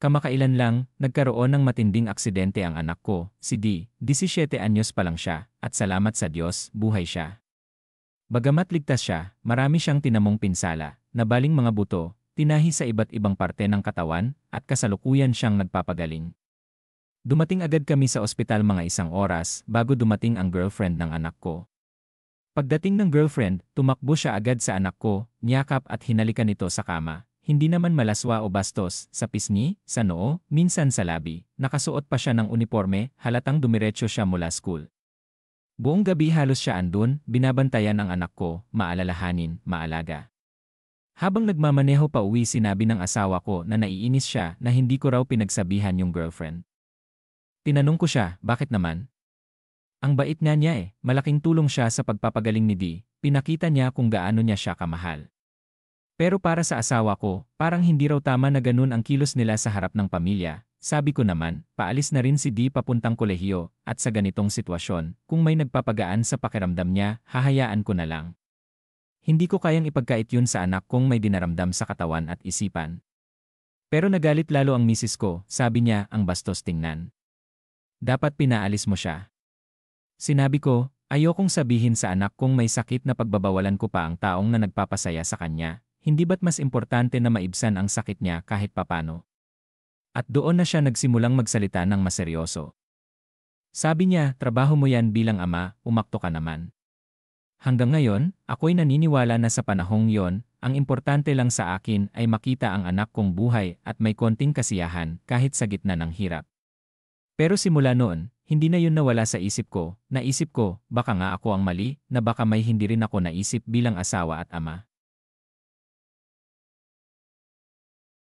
Kamakailan lang, nagkaroon ng matinding aksidente ang anak ko, si D. 17 anyos pa lang siya, at salamat sa Diyos, buhay siya. Bagamat ligtas siya, marami siyang tinamong pinsala, nabaling mga buto, tinahi sa iba't ibang parte ng katawan, at kasalukuyan siyang nagpapagaling. Dumating agad kami sa ospital mga 1 oras bago dumating ang girlfriend ng anak ko. Pagdating ng girlfriend, tumakbo siya agad sa anak ko, niyakap at hinalikan ito sa kama. Hindi naman malaswa o bastos, sa pisngi, sa noo, minsan sa labi. Nakasuot pa siya ng uniforme, halatang dumiretso siya mula school. Buong gabi halos siya andun, binabantayan ang anak ko, maalalahanin, maalaga. Habang nagmamaneho pa uwi sinabi ng asawa ko na naiinis siya na hindi ko raw pinagsabihan yung girlfriend. Tinanong ko siya, bakit naman? Ang bait nga niya malaking tulong siya sa pagpapagaling ni D, pinakita niya kung gaano niya siya kamahal. Pero para sa asawa ko, parang hindi raw tama na ganun ang kilos nila sa harap ng pamilya. Sabi ko naman, paalis na rin si D papuntang kolehiyo, at sa ganitong sitwasyon, kung may nagpapagaan sa pakiramdam niya, hahayaan ko na lang. Hindi ko kayang ipagkait yun sa anak kung may dinaramdam sa katawan at isipan. Pero nagalit lalo ang misis ko, sabi niya, ang bastos tingnan. Dapat pinaalis mo siya. Sinabi ko, ayokong sabihin sa anak kung may sakit na pagbabawalan ko pa ang taong na nagpapasaya sa kanya. Hindi ba't mas importante na maibsan ang sakit niya kahit papano? At doon na siya nagsimulang magsalita ng maseryoso. Sabi niya, trabaho mo yan bilang ama, umakto ka naman. Hanggang ngayon, ako'y naniniwala na sa panahong yon, ang importante lang sa akin ay makita ang anak kong buhay at may konting kasiyahan kahit sa gitna ng hirap. Pero simula noon, hindi na yun nawala sa isip ko, naisip ko, baka nga ako ang mali, na baka may hindi rin ako naisip bilang asawa at ama.